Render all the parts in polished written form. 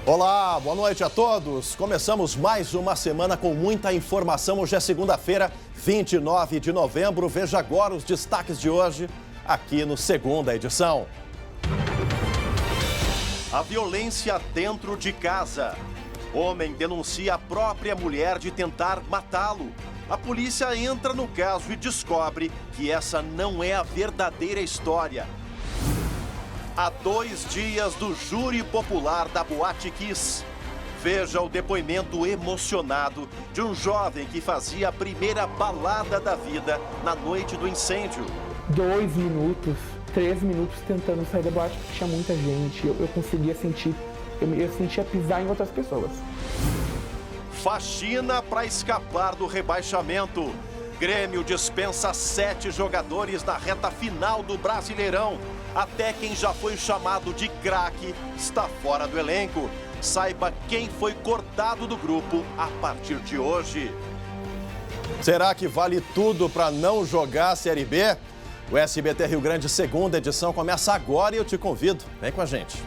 Olá, boa noite a todos. Começamos mais uma semana com muita informação. Hoje é segunda-feira, 29 de novembro. Veja agora os destaques de hoje, aqui no Segunda Edição. A violência dentro de casa. Homem denuncia a própria mulher de tentar matá-lo. A polícia entra no caso e descobre que essa não é a verdadeira história. Há 2 dias do júri popular da Boate Kiss. Veja o depoimento emocionado de um jovem que fazia a primeira balada da vida na noite do incêndio. 2 minutos, 3 minutos tentando sair da boate porque tinha muita gente. Eu conseguia sentir, eu sentia pisar em outras pessoas. Faxina para escapar do rebaixamento. Grêmio dispensa 7 jogadores na reta final do Brasileirão. Até quem já foi chamado de craque está fora do elenco. Saiba quem foi cortado do grupo a partir de hoje. Será que vale tudo para não jogar a Série B? O SBT Rio Grande Segunda Edição começa agora e eu te convido. Vem com a gente.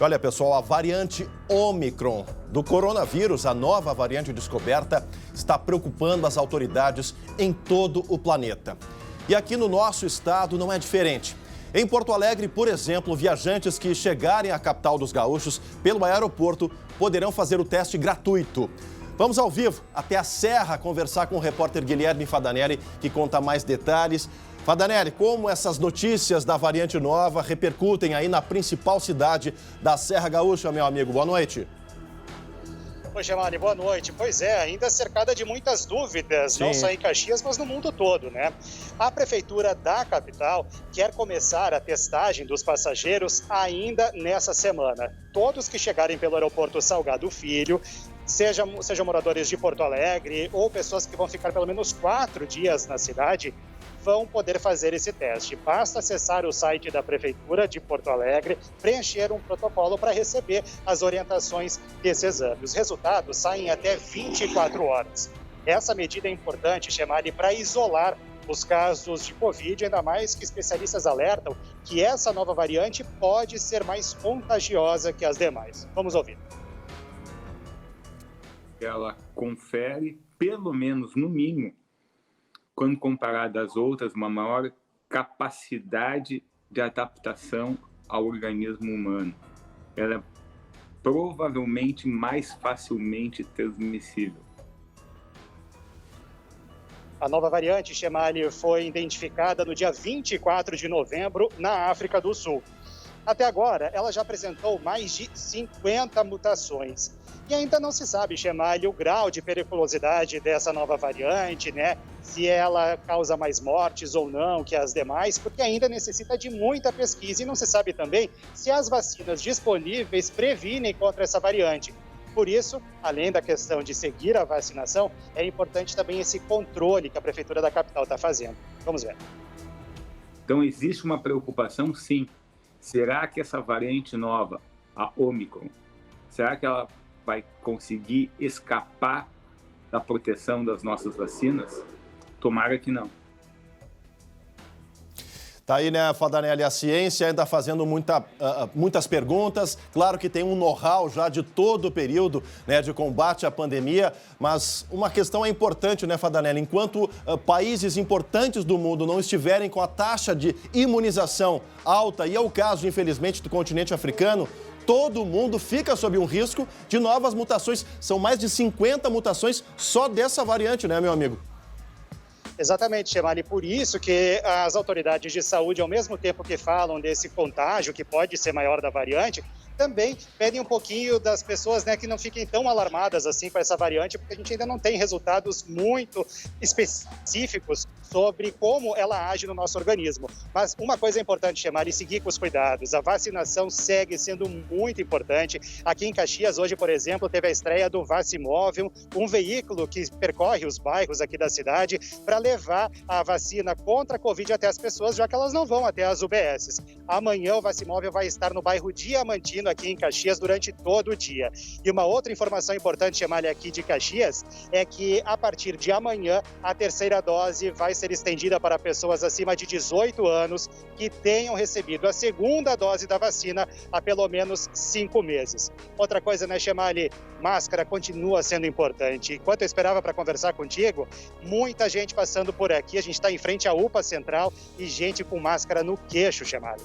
Olha, pessoal, a variante Ômicron do coronavírus, a nova variante descoberta, está preocupando as autoridades em todo o planeta. E aqui no nosso estado não é diferente. Em Porto Alegre, por exemplo, viajantes que chegarem à capital dos gaúchos pelo aeroporto poderão fazer o teste gratuito. Vamos ao vivo até a Serra conversar com o repórter Guilherme Fadanelli, que conta mais detalhes. Fadanelli, como essas notícias da variante nova repercutem aí na principal cidade da Serra Gaúcha, meu amigo? Boa noite. Oi, Gemani, boa noite. Pois é, ainda cercada de muitas dúvidas, não só em Caxias, mas no mundo todo, né? A prefeitura da capital quer começar a testagem dos passageiros ainda nessa semana. Todos que chegarem pelo aeroporto Salgado Filho, sejam moradores de Porto Alegre ou pessoas que vão ficar pelo menos 4 dias na cidade, vão poder fazer esse teste. Basta acessar o site da Prefeitura de Porto Alegre, preencher um protocolo para receber as orientações desse exame. Os resultados saem até 24 horas. Essa medida é importante, Chemari, para isolar os casos de Covid, ainda mais que especialistas alertam que essa nova variante pode ser mais contagiosa que as demais. Vamos ouvir. Ela confere, pelo menos no mínimo, quando comparada às outras, uma maior capacidade de adaptação ao organismo humano. Ela é provavelmente mais facilmente transmissível. A nova variante, Chemali, foi identificada no dia 24 de novembro na África do Sul. Até agora, ela já apresentou mais de 50 mutações. E ainda não se sabe, Chemali, o grau de periculosidade dessa nova variante, né? Se ela causa mais mortes ou não que as demais, porque ainda necessita de muita pesquisa e não se sabe também se as vacinas disponíveis previnem contra essa variante. Por isso, além da questão de seguir a vacinação, é importante também esse controle que a Prefeitura da capital está fazendo. Vamos ver. Então, existe uma preocupação, sim. Será que essa variante nova, a Ômicron, será que ela vai conseguir escapar da proteção das nossas vacinas? Tomara que não. Tá aí, né, Fadanelli, a ciência ainda fazendo muitas perguntas. Claro que tem um know-how já de todo o período, né, de combate à pandemia, mas uma questão é importante, né, Fadanelli? Enquanto países importantes do mundo não estiverem com a taxa de imunização alta, e é o caso, infelizmente, do continente africano, todo mundo fica sob um risco de novas mutações. São mais de 50 mutações só dessa variante, né, meu amigo? Exatamente, Chemali. Por isso que as autoridades de saúde, ao mesmo tempo que falam desse contágio, que pode ser maior da variante, também pedem um pouquinho das pessoas, né, que não fiquem tão alarmadas assim com essa variante, porque a gente ainda não tem resultados muito específicos sobre como ela age no nosso organismo. Mas uma coisa é importante, Chemali, seguir com os cuidados. A vacinação segue sendo muito importante. Aqui em Caxias, hoje, por exemplo, teve a estreia do Vacimóvel, um veículo que percorre os bairros aqui da cidade para levar a vacina contra a Covid até as pessoas, já que elas não vão até as UBSs. Amanhã o Vacimóvel vai estar no bairro Diamantino, aqui em Caxias, durante todo o dia. E uma outra informação importante, Chemali, aqui de Caxias, é que a partir de amanhã, a terceira dose vai ser estendida para pessoas acima de 18 anos que tenham recebido a segunda dose da vacina há pelo menos 5 meses. Outra coisa, né, Chemali? Máscara continua sendo importante. Enquanto eu esperava para conversar contigo, muita gente passando por aqui. A gente está em frente à UPA Central e gente com máscara no queixo, Chemali.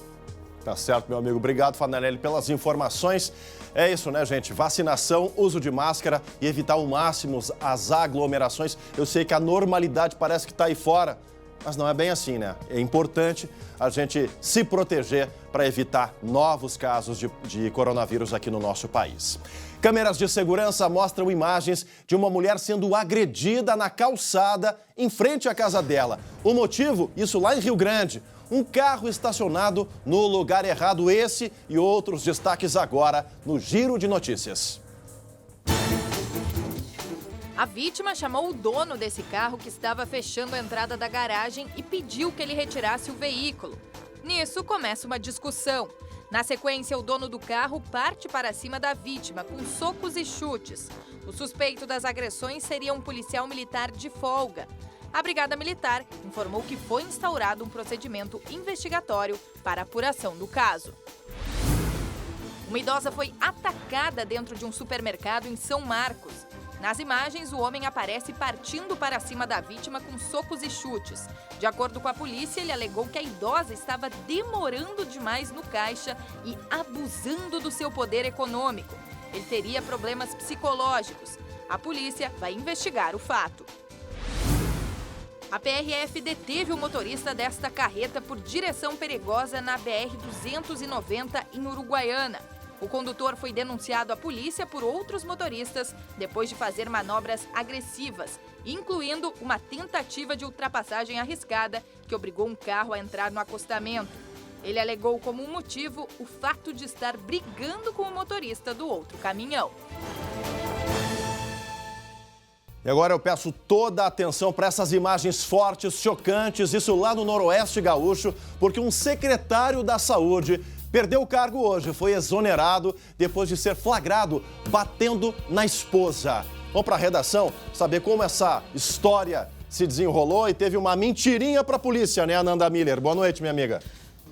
Tá certo, meu amigo. Obrigado, Fananelli, pelas informações. É isso, né, gente? Vacinação, uso de máscara e evitar ao máximo as aglomerações. Eu sei que a normalidade parece que está aí fora, mas não é bem assim, né? É importante a gente se proteger para evitar novos casos de coronavírus aqui no nosso país. Câmeras de segurança mostram imagens de uma mulher sendo agredida na calçada em frente à casa dela. O motivo? Isso lá em Rio Grande. Um carro estacionado no lugar errado. Esse e outros destaques agora no Giro de Notícias. A vítima chamou o dono desse carro que estava fechando a entrada da garagem e pediu que ele retirasse o veículo. Nisso, começa uma discussão. Na sequência, o dono do carro parte para cima da vítima, com socos e chutes. O suspeito das agressões seria um policial militar de folga. A Brigada Militar informou que foi instaurado um procedimento investigatório para a apuração do caso. Uma idosa foi atacada dentro de um supermercado em São Marcos. Nas imagens, o homem aparece partindo para cima da vítima com socos e chutes. De acordo com a polícia, ele alegou que a idosa estava demorando demais no caixa e abusando do seu poder econômico. Ele teria problemas psicológicos. A polícia vai investigar o fato. A PRF deteve o motorista desta carreta por direção perigosa na BR-290 em Uruguaiana. O condutor foi denunciado à polícia por outros motoristas depois de fazer manobras agressivas, incluindo uma tentativa de ultrapassagem arriscada que obrigou um carro a entrar no acostamento. Ele alegou como um motivo o fato de estar brigando com o motorista do outro caminhão. E agora eu peço toda a atenção para essas imagens fortes, chocantes, isso lá no Noroeste Gaúcho, porque um secretário da Saúde perdeu o cargo hoje, foi exonerado depois de ser flagrado batendo na esposa. Vamos para a redação saber como essa história se desenrolou e teve uma mentirinha para a polícia, né, Ananda Miller? Boa noite, minha amiga.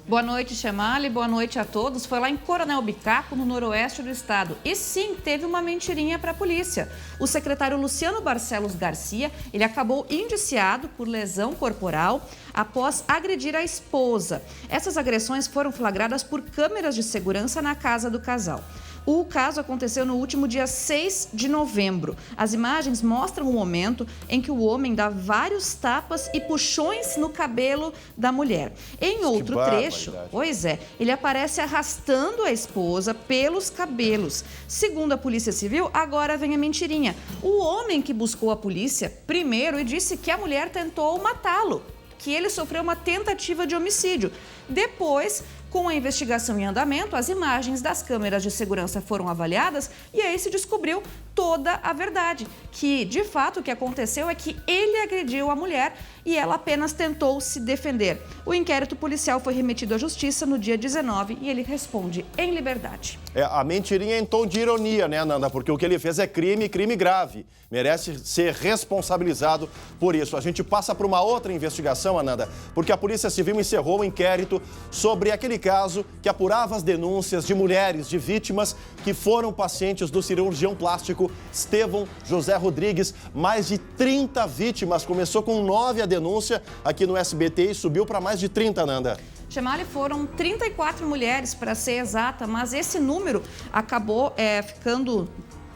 Boa noite, Chemali. Boa noite a todos. Foi lá em Coronel Bicaco, no noroeste do estado. E sim, teve uma mentirinha para a polícia. O secretário Luciano Barcelos Garcia, ele acabou indiciado por lesão corporal após agredir a esposa. Essas agressões foram flagradas por câmeras de segurança na casa do casal. O caso aconteceu no último dia 6 de novembro. As imagens mostram o momento em que o homem dá vários tapas e puxões no cabelo da mulher. Em outro trecho, pois é, ele aparece arrastando a esposa pelos cabelos. Segundo a Polícia Civil, agora vem a mentirinha. O homem que buscou a polícia primeiro e disse que a mulher tentou matá-lo, que ele sofreu uma tentativa de homicídio. Depois, com a investigação em andamento, as imagens das câmeras de segurança foram avaliadas e aí se descobriu toda a verdade, que de fato o que aconteceu é que ele agrediu a mulher e ela apenas tentou se defender. O inquérito policial foi remetido à justiça no dia 19 e ele responde em liberdade. A mentirinha é em tom de ironia, né, Nanda? Porque o que ele fez é crime, crime grave. Merece ser responsabilizado por isso. A gente passa para uma outra investigação, Ananda, porque a Polícia Civil encerrou um inquérito sobre aquele caso que apurava as denúncias de mulheres, de vítimas que foram pacientes do cirurgião plástico Estevão José Rodrigues. Mais de 30 vítimas, começou com 9 a denúncia aqui no SBT e subiu para mais de 30, Nanda. Chemali, foram 34 mulheres, para ser exata, mas esse número acabou ficando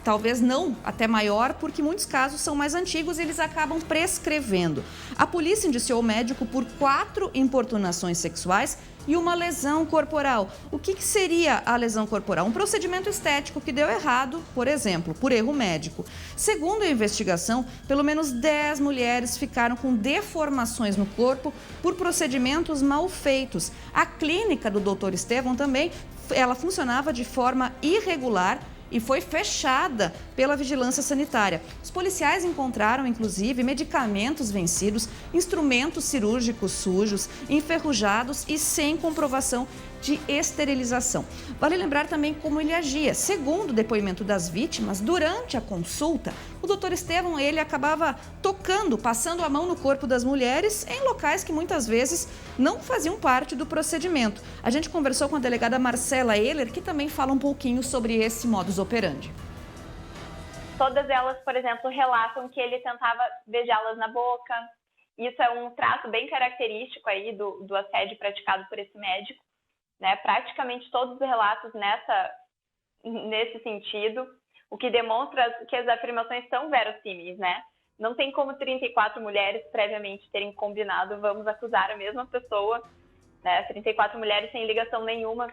talvez não até maior, porque muitos casos são mais antigos e eles acabam prescrevendo. A polícia indiciou o médico por 4 importunações sexuais e uma lesão corporal. O que seria a lesão corporal? Um procedimento estético que deu errado, por exemplo, por erro médico. Segundo a investigação, pelo menos 10 mulheres ficaram com deformações no corpo por procedimentos mal feitos. A clínica do Dr. Estevão também, ela funcionava de forma irregular e foi fechada pela vigilância sanitária. Os policiais encontraram, inclusive, medicamentos vencidos, instrumentos cirúrgicos sujos, enferrujados e sem comprovação de esterilização. Vale lembrar também como ele agia. Segundo o depoimento das vítimas, durante a consulta, o Dr. Estevão, ele acabava tocando, passando a mão no corpo das mulheres em locais que muitas vezes não faziam parte do procedimento. A gente conversou com a delegada Marcela Ehler, que também fala um pouquinho sobre esse modus operandi. Todas elas, por exemplo, relatam que ele tentava beijá-las na boca. Isso é um traço bem característico aí do assédio praticado por esse médico. Né? Praticamente todos os relatos nesse sentido, o que demonstra que as afirmações são verossímeis, né? Não tem como 34 mulheres previamente terem combinado, vamos acusar a mesma pessoa, né? 34 mulheres sem ligação nenhuma.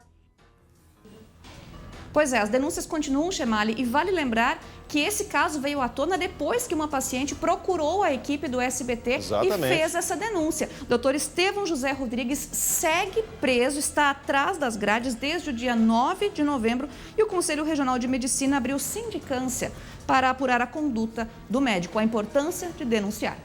Pois é, as denúncias continuam, Chemali, e vale lembrar que esse caso veio à tona depois que uma paciente procurou a equipe do SBT e fez essa denúncia. O Dr. Estevão José Rodrigues segue preso, está atrás das grades desde o dia 9 de novembro e o Conselho Regional de Medicina abriu sindicância para apurar a conduta do médico, a importância de denunciar.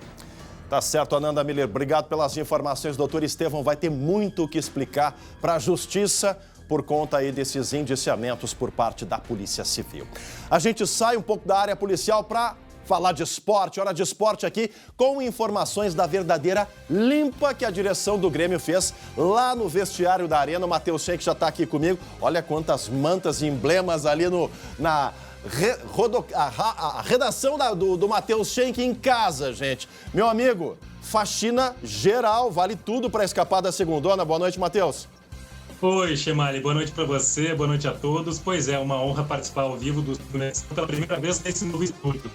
Tá certo, Ananda Miller. Obrigado pelas informações. Doutor Estevão vai ter muito o que explicar para a Justiça por conta aí desses indiciamentos por parte da Polícia Civil. A gente sai um pouco da área policial para falar de esporte. Hora de esporte aqui com informações da verdadeira limpa que a direção do Grêmio fez lá no vestiário da Arena. O Matheus Schenck já está aqui comigo. Olha quantas mantas e emblemas ali na redação do Matheus Schenck em casa, gente. Meu amigo, faxina geral, vale tudo para escapar da segundona. Boa noite, Matheus. Oi, Chemali, boa noite para você, boa noite a todos. Pois é, uma honra participar ao vivo do pela primeira vez nesse novo estúdio.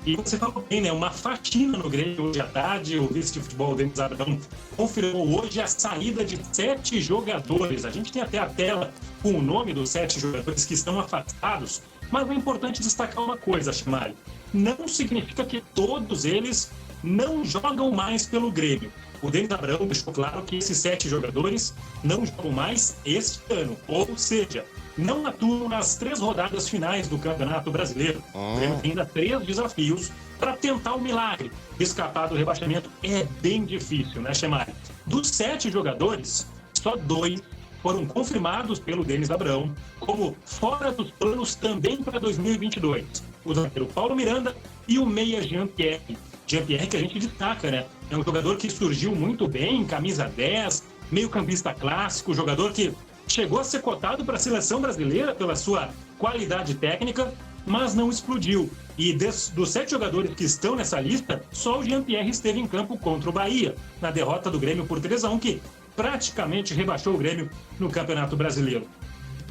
E você falou bem, né? Uma faxina no Grêmio hoje à tarde. O vice de futebol, Denis Abrão, confirmou hoje a saída de 7 jogadores. A gente tem até a tela com o nome dos 7 jogadores que estão afastados. Mas é importante destacar uma coisa, Chemali. Não significa que todos eles não jogam mais pelo Grêmio. O Denis Abrão deixou claro que esses 7 jogadores não jogam mais este ano. Ou seja, não atuam nas 3 rodadas finais do Campeonato Brasileiro. O Grêmio tem ainda 3 desafios para tentar o milagre. Escapar do rebaixamento é bem difícil, né, Chemali? Dos 7 jogadores, só 2 foram confirmados pelo Denis Abrão como fora dos planos também para 2022. O zagueiro Paulo Miranda e o meia Jean-Pierre. Jean-Pierre que a gente destaca, né? É um jogador que surgiu muito bem, camisa 10, meio-campista clássico, jogador que chegou a ser cotado para a seleção brasileira pela sua qualidade técnica, mas não explodiu. E dos 7 jogadores que estão nessa lista, só o Jean-Pierre esteve em campo contra o Bahia, na derrota do Grêmio por 3-1, que praticamente rebaixou o Grêmio no Campeonato Brasileiro.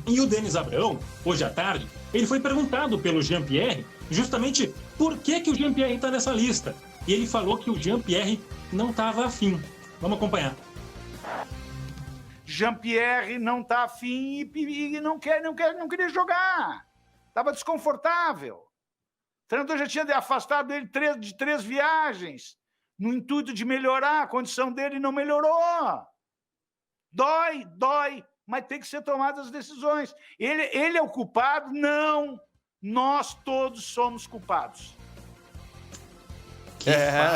E o Denis Abrão, hoje à tarde, ele foi perguntado pelo Jean-Pierre justamente por que o Jean-Pierre está nessa lista. E ele falou que o Jean-Pierre não estava afim. Vamos acompanhar. Jean-Pierre não está afim e não queria jogar. Estava desconfortável. O treinador já tinha afastado ele de 3 viagens, no intuito de melhorar a condição dele, e não melhorou. Dói, mas tem que ser tomadas as decisões. Ele é o culpado? Não. Nós todos somos culpados.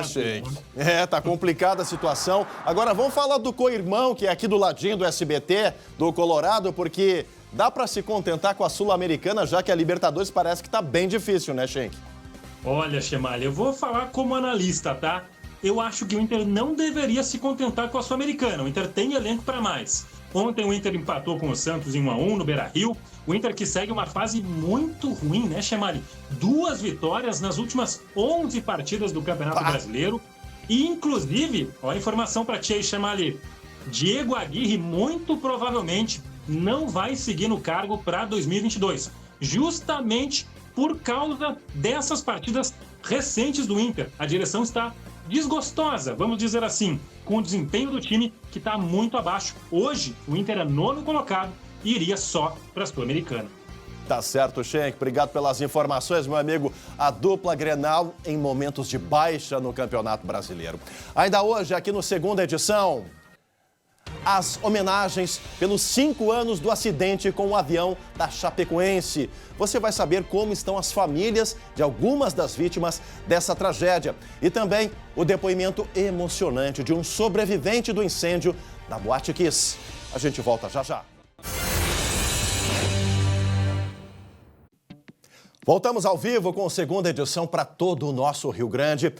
Gente. Tá complicada a situação. Agora vamos falar do co-irmão, que é aqui do ladinho do SBT, do Colorado, porque dá para se contentar com a Sul-Americana, já que a Libertadores parece que tá bem difícil, né, Schenck? Olha, Chemali, eu vou falar como analista, tá? Eu acho que o Inter não deveria se contentar com a Sul-Americana. O Inter tem elenco para mais. Ontem o Inter empatou com o Santos em 1-1 no Beira-Rio. O Inter que segue uma fase muito ruim, né, Chemali? 2 vitórias nas últimas 11 partidas do Campeonato Brasileiro. E, inclusive, ó, a informação para ti aí, Chemali. Diego Aguirre muito provavelmente não vai seguir no cargo para 2022. Justamente por causa dessas partidas recentes do Inter. A direção está desgostosa, vamos dizer assim, com o desempenho do time que está muito abaixo. Hoje, o Inter é 9º colocado e iria só para a Sul-Americana. Tá certo, Schenck. Obrigado pelas informações, meu amigo. A dupla Grenal em momentos de baixa no Campeonato Brasileiro. Ainda hoje, aqui no Segunda Edição, as homenagens pelos 5 anos do acidente com o avião da Chapecoense. Você vai saber como estão as famílias de algumas das vítimas dessa tragédia. E também o depoimento emocionante de um sobrevivente do incêndio da Boate Kiss. A gente volta já já. Voltamos ao vivo com a Segunda Edição para todo o nosso Rio Grande.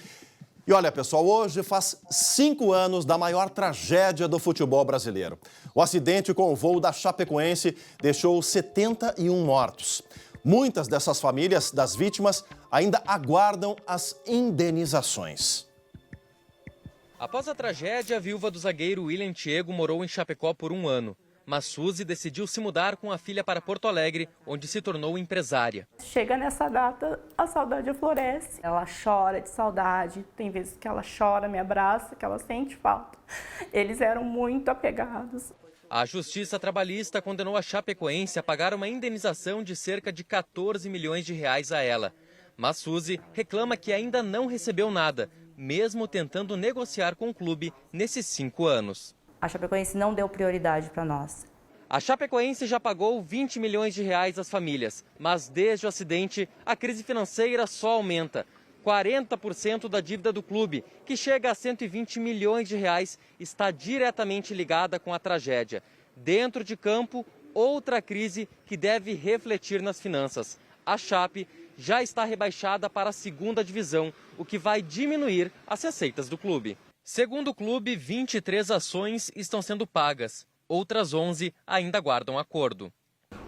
E olha, pessoal, hoje faz 5 anos da maior tragédia do futebol brasileiro. O acidente com o voo da Chapecoense deixou 71 mortos. Muitas dessas famílias das vítimas ainda aguardam as indenizações. Após a tragédia, a viúva do zagueiro William Thiago morou em Chapecó por 1 ano. Mas Suzy decidiu se mudar com a filha para Porto Alegre, onde se tornou empresária. Chega nessa data, a saudade floresce. Ela chora de saudade, tem vezes que ela chora, me abraça, que ela sente falta. Eles eram muito apegados. A Justiça Trabalhista condenou a Chapecoense a pagar uma indenização de cerca de 14 milhões de reais a ela. Mas Suzy reclama que ainda não recebeu nada, mesmo tentando negociar com o clube nesses 5 anos. A Chapecoense não deu prioridade para nós. A Chapecoense já pagou 20 milhões de reais às famílias, mas desde o acidente, a crise financeira só aumenta. 40% da dívida do clube, que chega a 120 milhões de reais, está diretamente ligada com a tragédia. Dentro de campo, outra crise que deve refletir nas finanças. A Chape já está rebaixada para a 2ª divisão, o que vai diminuir as receitas do clube. Segundo o clube, 23 ações estão sendo pagas. Outras 11 ainda aguardam acordo.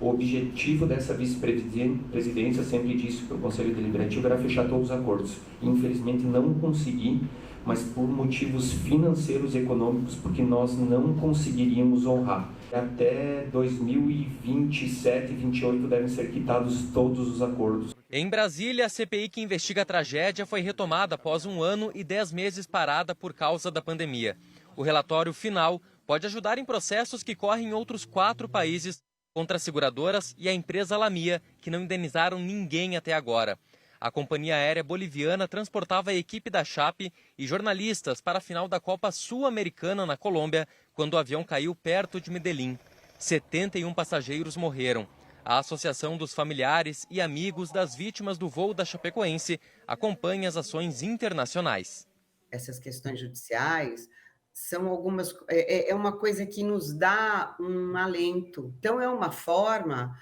O objetivo dessa vice-presidência, sempre disse para o Conselho Deliberativo, era fechar todos os acordos. Infelizmente não consegui, mas por motivos financeiros e econômicos, porque nós não conseguiríamos honrar. Até 2027 e 2028 devem ser quitados todos os acordos. Em Brasília, a CPI que investiga a tragédia foi retomada após 1 ano e 10 meses parada por causa da pandemia. O relatório final pode ajudar em processos que correm em outros 4 países contra as seguradoras e a empresa Lamia, que não indenizaram ninguém até agora. A companhia aérea boliviana transportava a equipe da Chape e jornalistas para a final da Copa Sul-Americana na Colômbia, quando o avião caiu perto de Medellín. 71 passageiros morreram. A Associação dos Familiares e Amigos das Vítimas do Voo da Chapecoense acompanha as ações internacionais. Essas questões judiciais são algumas, é uma coisa que nos dá um alento. Então, é uma forma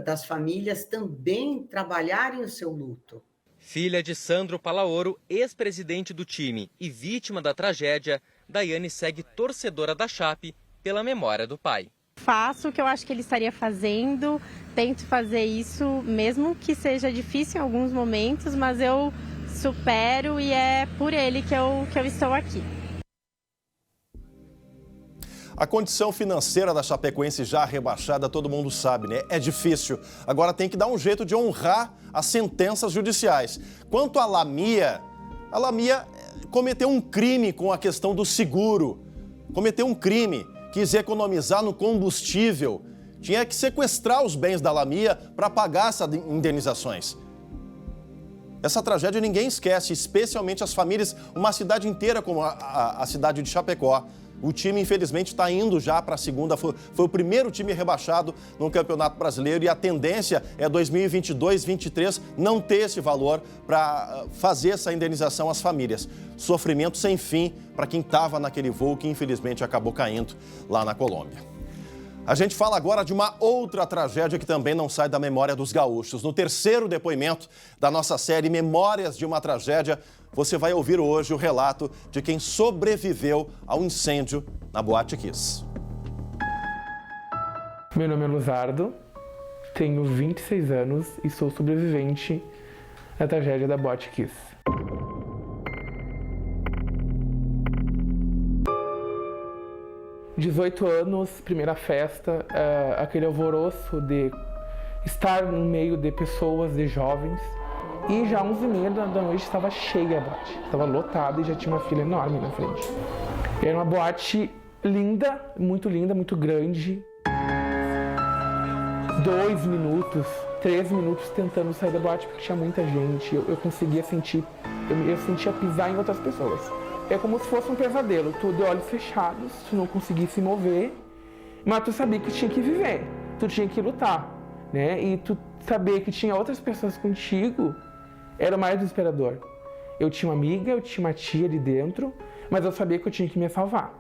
das famílias também trabalharem o seu luto. Filha de Sandro Palaoro, ex-presidente do time e vítima da tragédia, Daiane segue torcedora da Chape pela memória do pai. Faço o que eu acho que ele estaria fazendo, tento fazer isso, mesmo que seja difícil em alguns momentos, mas eu supero e é por ele que eu estou aqui. A condição financeira da Chapecoense já rebaixada, todo mundo sabe, né? É difícil. Agora tem que dar um jeito de honrar as sentenças judiciais. Quanto à Lamia, a Lamia cometeu um crime com a questão do seguro. Cometeu um crime. Quis economizar no combustível, tinha que sequestrar os bens da Lamia para pagar essas indenizações. Essa tragédia ninguém esquece, especialmente as famílias, uma cidade inteira como a cidade de Chapecó. O time, infelizmente, está indo já para a 2ª, foi o primeiro time rebaixado no Campeonato Brasileiro e a tendência é 2022-23 não ter esse valor para fazer essa indenização às famílias. Sofrimento sem fim para quem estava naquele voo que, infelizmente, acabou caindo lá na Colômbia. A gente fala agora de uma outra tragédia que também não sai da memória dos gaúchos. No 3º depoimento da nossa série Memórias de uma Tragédia, você vai ouvir hoje o relato de quem sobreviveu ao incêndio na Boate Kiss. Meu nome é Luzardo, tenho 26 anos e sou sobrevivente da tragédia da Boate Kiss. ...18 anos, primeira festa, aquele alvoroço de estar no meio de pessoas, de jovens. E já 11h30 da noite estava cheia a boate. Estava lotada e já tinha uma fila enorme na frente. Era uma boate linda, muito grande. 2 minutos, 3 minutos tentando sair da boate porque tinha muita gente. Eu conseguia sentir, eu sentia pisar em outras pessoas. É como se fosse um pesadelo, tu de olhos fechados, tu não conseguia se mover, mas tu sabia que tinha que viver, tu tinha que lutar, né? E tu saber que tinha outras pessoas contigo era o mais desesperador. Eu tinha uma amiga, eu tinha uma tia ali dentro, mas eu sabia que eu tinha que me salvar.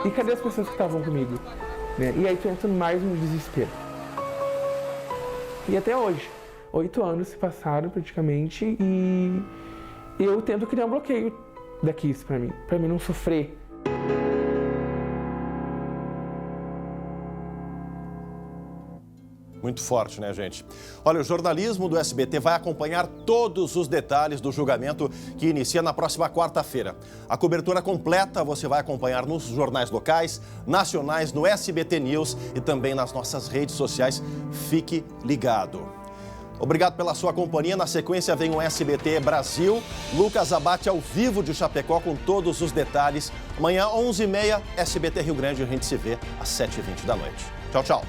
E cadê as pessoas que estavam comigo? Né? E aí tu entra mais no desespero. E até hoje, 8 anos se passaram praticamente e eu tento criar um bloqueio daqui isso pra mim não sofrer. Muito forte, né, gente? Olha, o jornalismo do SBT vai acompanhar todos os detalhes do julgamento que inicia na próxima quarta-feira. A cobertura completa você vai acompanhar nos jornais locais, nacionais, no SBT News e também nas nossas redes sociais. Fique ligado. Obrigado pela sua companhia. Na sequência vem o SBT Brasil. Lucas Abate ao vivo de Chapecó com todos os detalhes. Amanhã, 11h30, SBT Rio Grande. A gente se vê às 7h20 da noite. Tchau, tchau.